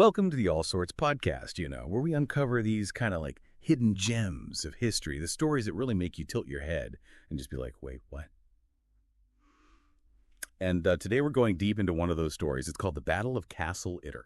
Welcome to the All Sorts podcast, where we uncover these kind of like hidden gems of history, the stories that really make you tilt your head and just be like, wait, what? And today we're going deep into one of those stories. It's called the Battle of Castle Itter.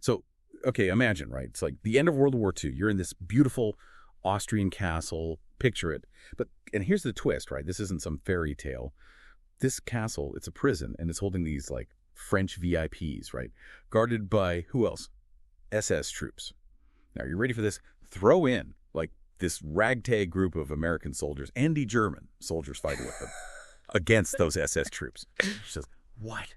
So, okay, imagine, right? It's like the end of World War II. You're in this beautiful Austrian castle. Picture it. And here's the twist, right? This isn't some fairy tale. This castle, it's a prison, and it's holding these like French VIPs, right? Guarded by who else? SS troops. Now, are you ready for this? Throw in like this ragtag group of American soldiers, anti-German soldiers fighting with them against those SS troops. She says, what?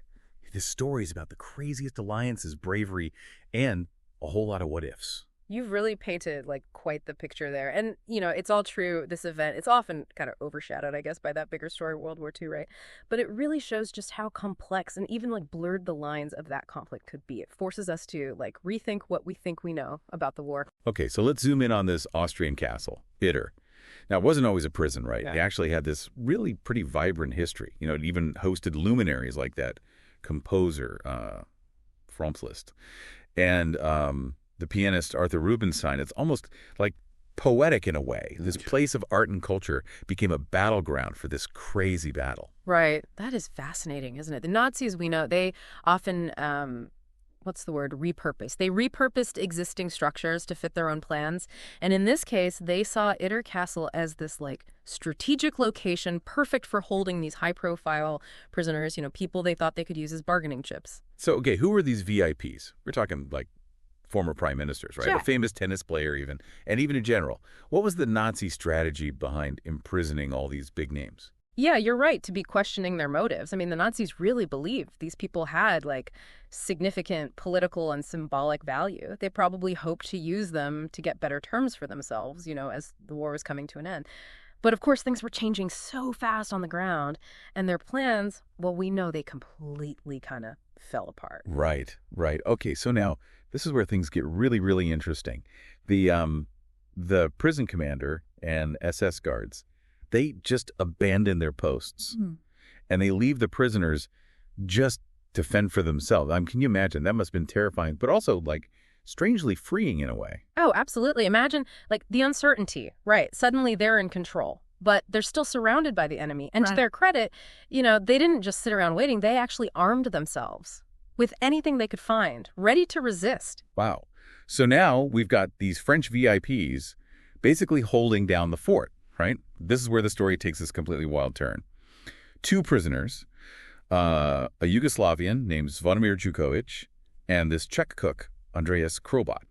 This story is about the craziest alliances, bravery, and a whole lot of what ifs. You've really painted like quite the picture there. And, it's all true. This event, it's often kind of overshadowed, I guess, by that bigger story, World War II, right? But it really shows just how complex and even like blurred the lines of that conflict could be. It forces us to like rethink what we think we know about the war. Okay, so let's zoom in on this Austrian castle, Itter. Now, it wasn't always a prison, right? Yeah. They actually had this really pretty vibrant history. It even hosted luminaries like that composer, Franz Liszt, and the pianist Arthur Rubinstein. It's almost like poetic in a way. This place of art and culture became a battleground for this crazy battle. Right. That is fascinating, isn't it? The Nazis, we know, they often, repurpose. They repurposed existing structures to fit their own plans. And in this case, they saw Itter Castle as this like strategic location perfect for holding these high-profile prisoners, people they thought they could use as bargaining chips. So, okay, who were these VIPs? We're talking like former prime ministers, right? Yeah. A famous tennis player even, and even a general. What was the Nazi strategy behind imprisoning all these big names? Yeah, you're right to be questioning their motives. I mean, the Nazis really believed these people had like significant political and symbolic value. They probably hoped to use them to get better terms for themselves, as the war was coming to an end. But of course, things were changing so fast on the ground, and their plans, well, we know they completely kind of fell apart. Right. Okay, so now this is where things get really, really interesting. The prison commander and SS guards, they just abandon their posts, and they leave the prisoners just to fend for themselves. Can you imagine? That must have been terrifying, but also like strangely freeing in a way. Oh, absolutely. Imagine like the uncertainty, right? Suddenly they're in control, but they're still surrounded by the enemy. And to their credit, they didn't just sit around waiting. They actually armed themselves with anything they could find, ready to resist. Wow. So now we've got these French VIPs basically holding down the fort, right? This is where the story takes this completely wild turn. Two prisoners, a Yugoslavian named Zvonimir Jukovic and this Czech cook, Andreas Krobot.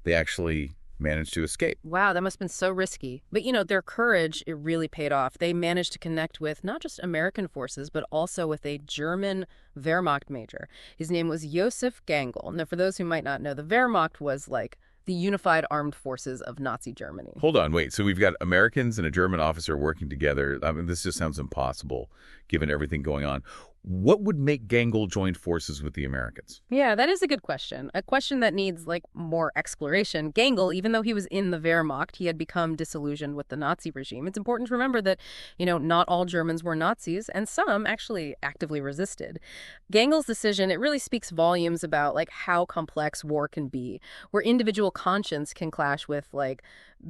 They actually managed to escape. Wow, that must have been so risky. But, their courage, it really paid off. They managed to connect with not just American forces, but also with a German Wehrmacht major. His name was Josef Gangl. Now, for those who might not know, the Wehrmacht was like the unified armed forces of Nazi Germany. Hold on, wait. So we've got Americans and a German officer working together. This just sounds impossible, given everything going on. What would make Gangl join forces with the Americans? Yeah, that is a good question. A question that needs like more exploration. Gangl, even though he was in the Wehrmacht, he had become disillusioned with the Nazi regime. It's important to remember that, not all Germans were Nazis, and some actually actively resisted. Gangl's decision, it really speaks volumes about like how complex war can be, where individual conscience can clash with like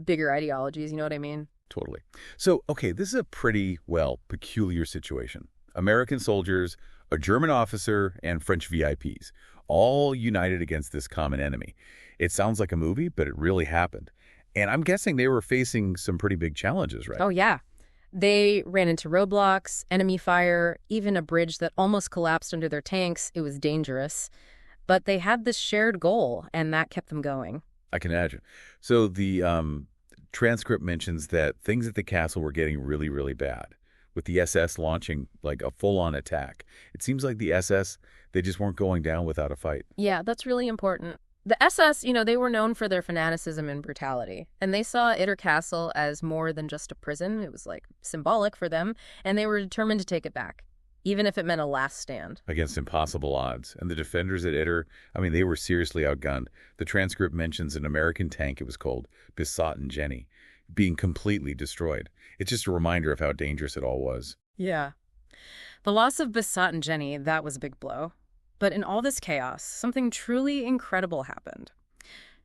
bigger ideologies. You know what I mean? Totally. So, okay, this is a pretty, peculiar situation. American soldiers, a German officer, and French VIPs, all united against this common enemy. It sounds like a movie, but it really happened. And I'm guessing they were facing some pretty big challenges, right? Oh, yeah. They ran into roadblocks, enemy fire, even a bridge that almost collapsed under their tanks. It was dangerous. But they had this shared goal, and that kept them going. I can imagine. So the transcript mentions that things at the castle were getting really, really bad, with the SS launching like a full-on attack. It seems like the SS, they just weren't going down without a fight. Yeah, that's really important. The SS, they were known for their fanaticism and brutality, and they saw Itter Castle as more than just a prison. It was like symbolic for them, and they were determined to take it back, even if it meant a last stand. Against impossible odds. And the defenders at Itter, they were seriously outgunned. The transcript mentions an American tank, it was called Bissot and Jenny, being completely destroyed. It's just a reminder of how dangerous it all was. Yeah. The loss of Bissot and Jenny, that was a big blow. But in all this chaos, something truly incredible happened.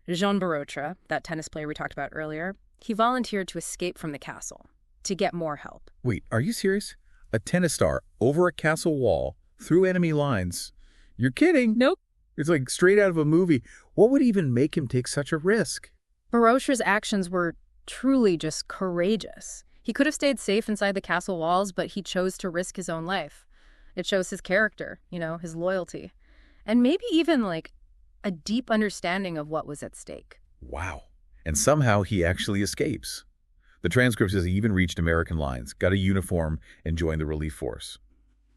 Jean Barotra, that tennis player we talked about earlier, he volunteered to escape from the castle to get more help. Wait, are you serious? A tennis star over a castle wall, through enemy lines? You're kidding? Nope. It's like straight out of a movie. What would even make him take such a risk? Barotra's actions were truly just courageous. He could have stayed safe inside the castle walls, but he chose to risk his own life. It shows his character, his loyalty, and maybe even like a deep understanding of what was at stake. Wow. And somehow he actually escapes. The transcript says he even reached American lines, got a uniform, and joined the relief force.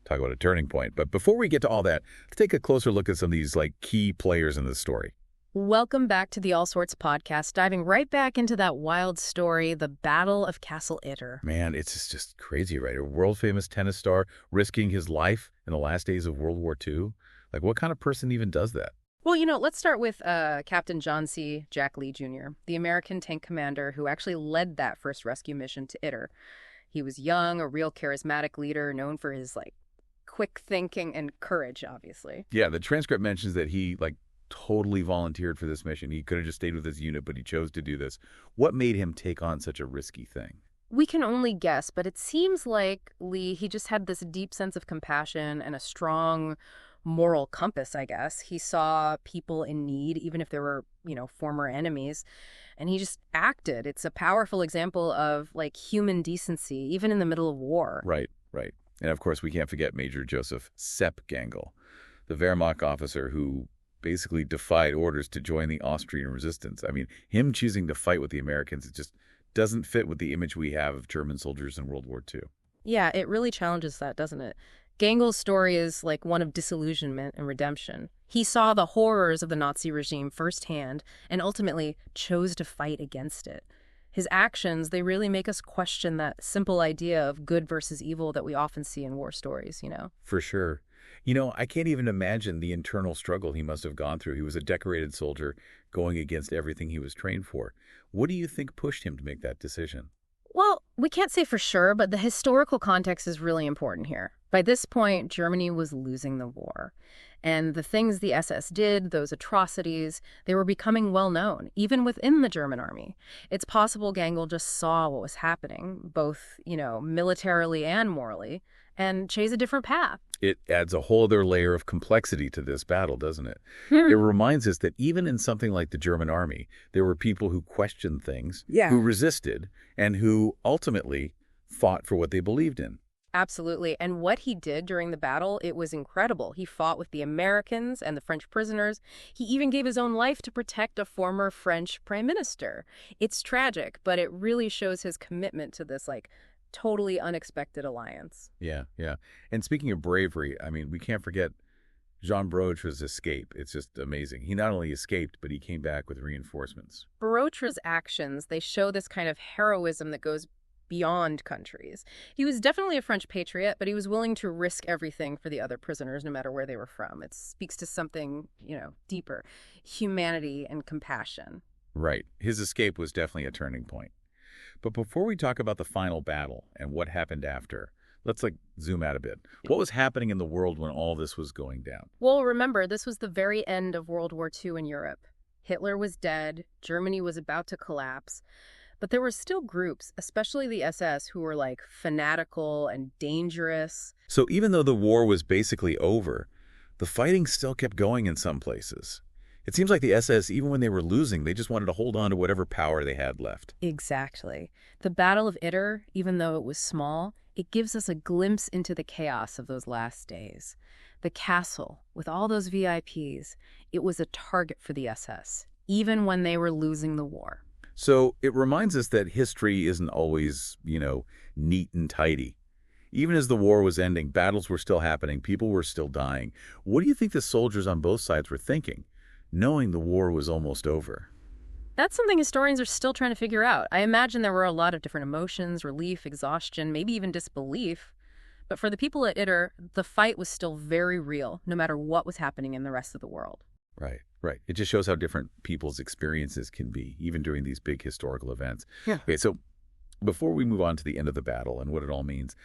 Talk about a turning point. But before we get to all that, let's take a closer look at some of these key players in this story. Welcome back to the All Sorts podcast, diving right back into that wild story, the Battle of Castle Itter. Man, it's just crazy, right? A world-famous tennis star risking his life in the last days of World War II. Like, what kind of person even does that? Well, let's start with Captain John C. Jack Lee Jr., the American tank commander who actually led that first rescue mission to Itter. He was young, a real charismatic leader, known for his, quick thinking and courage, obviously. Yeah, the transcript mentions that he, totally volunteered for this mission. He could have just stayed with his unit, but he chose to do this. What made him take on such a risky thing? We can only guess, but it seems like Lee, he just had this deep sense of compassion and a strong moral compass, I guess. He saw people in need, even if they were, former enemies, and he just acted. It's a powerful example of, human decency, even in the middle of war. Right. And, of course, we can't forget Major Joseph Sepp Gangl, the Wehrmacht officer who basically defied orders to join the Austrian resistance. I mean, him choosing to fight with the Americans, it just doesn't fit with the image we have of German soldiers in World War II. Yeah, it really challenges that, doesn't it? Gangl's story is like one of disillusionment and redemption. He saw the horrors of the Nazi regime firsthand and ultimately chose to fight against it. His actions, they really make us question that simple idea of good versus evil that we often see in war stories, For sure. I can't even imagine the internal struggle he must have gone through. He was a decorated soldier going against everything he was trained for. What do you think pushed him to make that decision? Well, we can't say for sure, but the historical context is really important here. By this point, Germany was losing the war. And the things the SS did, those atrocities, they were becoming well known, even within the German army. It's possible Gangl just saw what was happening, both, militarily and morally, and chose a different path. It adds a whole other layer of complexity to this battle, doesn't it? It reminds us that even in something like the German army, there were people who questioned things, who resisted, and who ultimately fought for what they believed in. Absolutely. And what he did during the battle, it was incredible. He fought with the Americans and the French prisoners. He even gave his own life to protect a former French prime minister. It's tragic, but it really shows his commitment to this, totally unexpected alliance. Yeah. And speaking of bravery, I mean, we can't forget Jean Barotra's escape. It's just amazing. He not only escaped, but he came back with reinforcements. Barotra's actions, they show this kind of heroism that goes beyond countries. He was definitely a French patriot, but he was willing to risk everything for the other prisoners, no matter where they were from. It speaks to something, deeper, humanity and compassion. Right. His escape was definitely a turning point. But before we talk about the final battle and what happened after, let's zoom out a bit. What was happening in the world when all this was going down? Well, remember, this was the very end of World War II in Europe. Hitler was dead. Germany was about to collapse. But there were still groups, especially the SS, who were fanatical and dangerous. So even though the war was basically over, the fighting still kept going in some places. It seems like the SS, even when they were losing, they just wanted to hold on to whatever power they had left. Exactly. The Battle of Itter, even though it was small, it gives us a glimpse into the chaos of those last days. The castle, with all those VIPs, it was a target for the SS, even when they were losing the war. So it reminds us that history isn't always, neat and tidy. Even as the war was ending, battles were still happening, people were still dying. What do you think the soldiers on both sides were thinking, knowing the war was almost over? That's something historians are still trying to figure out. I imagine there were a lot of different emotions, relief, exhaustion, maybe even disbelief. But for the people at Itter, the fight was still very real, no matter what was happening in the rest of the world. Right. It just shows how different people's experiences can be, even during these big historical events. Yeah. Okay, so before we move on to the end of the battle and what it all means,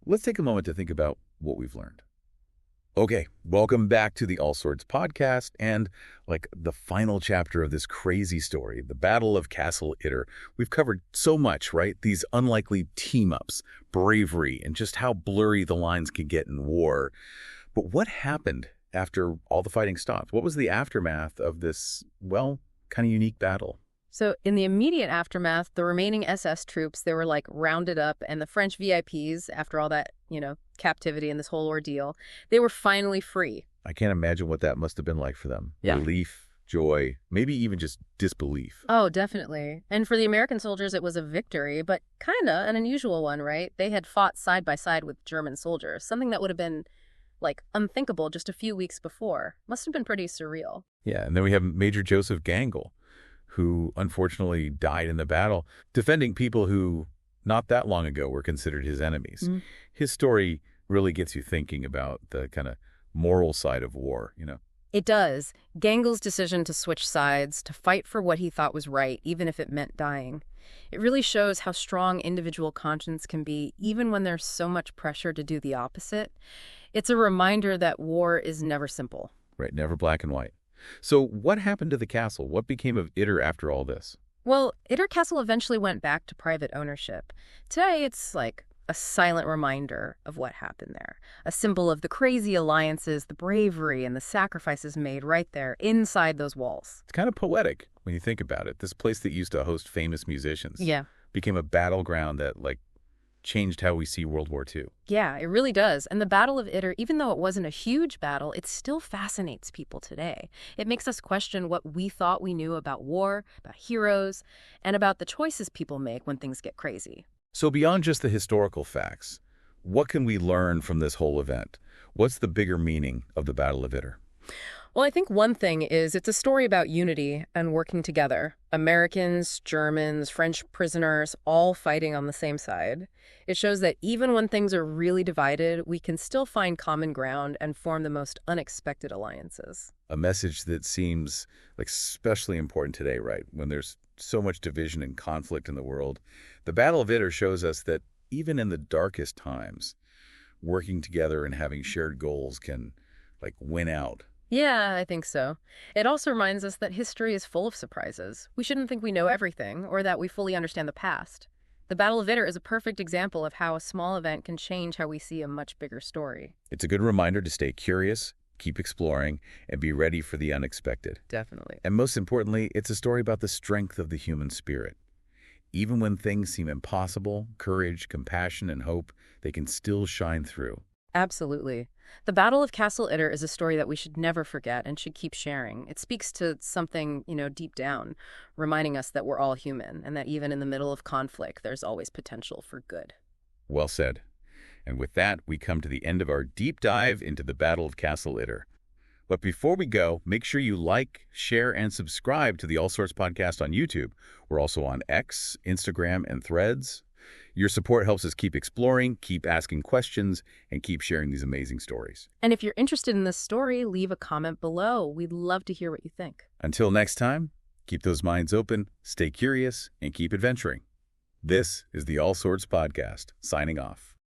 let's take a moment to think about what we've learned. Okay, welcome back to the All Sorts podcast and like the final chapter of this crazy story, the Battle of Castle Itter. We've covered so much, right? These unlikely team-ups, bravery, and just how blurry the lines can get in war. But what happened after all the fighting stopped? What was the aftermath of this, well, kind of unique battle? So in the immediate aftermath, the remaining SS troops, they were like rounded up, and the French VIPs, after all that, captivity and this whole ordeal, they were finally free. I can't imagine what that must have been like for them. Yeah. Relief, joy, maybe even just disbelief. Oh, definitely. And for the American soldiers, it was a victory, but kind of an unusual one, right? They had fought side by side with German soldiers, something that would have been like unthinkable just a few weeks before. Must have been pretty surreal. Yeah, and then we have Major Joseph Gangle, who unfortunately died in the battle, defending people who not that long ago were considered his enemies. Mm. His story really gets you thinking about the kind of moral side of war, It does. Gangle's decision to switch sides, to fight for what he thought was right, even if it meant dying. It really shows how strong individual conscience can be, even when there's so much pressure to do the opposite. It's a reminder that war is never simple. Right, never black and white. So what happened to the castle? What became of Itter after all this? Well, Itter Castle eventually went back to private ownership. Today, it's like a silent reminder of what happened there. A symbol of the crazy alliances, the bravery, and the sacrifices made right there inside those walls. It's kind of poetic when you think about it. This place that used to host famous musicians became a battleground that, changed how we see World War II. Yeah, it really does. And the Battle of Itter, even though it wasn't a huge battle, it still fascinates people today. It makes us question what we thought we knew about war, about heroes, and about the choices people make when things get crazy. So beyond just the historical facts, what can we learn from this whole event? What's the bigger meaning of the Battle of Itter? Well, I think one thing is it's a story about unity and working together. Americans, Germans, French prisoners, all fighting on the same side. It shows that even when things are really divided, we can still find common ground and form the most unexpected alliances. A message that seems especially important today, right? When there's so much division and conflict in the world. The Battle of Itter shows us that even in the darkest times, working together and having shared goals can win out. Yeah, I think so. It also reminds us that history is full of surprises. We shouldn't think we know everything or that we fully understand the past. The Battle of Itter is a perfect example of how a small event can change how we see a much bigger story. It's a good reminder to stay curious, keep exploring, and be ready for the unexpected. Definitely. And most importantly, it's a story about the strength of the human spirit. Even when things seem impossible, courage, compassion, and hope, they can still shine through. Absolutely. The Battle of Castle Itter is a story that we should never forget and should keep sharing. It speaks to something, deep down, reminding us that we're all human and that even in the middle of conflict, there's always potential for good. Well said. And with that, we come to the end of our deep dive into the Battle of Castle Itter. But before we go, make sure you like, share, and subscribe to the All Sorts podcast on YouTube. We're also on X, Instagram, and Threads. Your support helps us keep exploring, keep asking questions, and keep sharing these amazing stories. And if you're interested in this story, leave a comment below. We'd love to hear what you think. Until next time, keep those minds open, stay curious, and keep adventuring. This is the All Sorts podcast, signing off.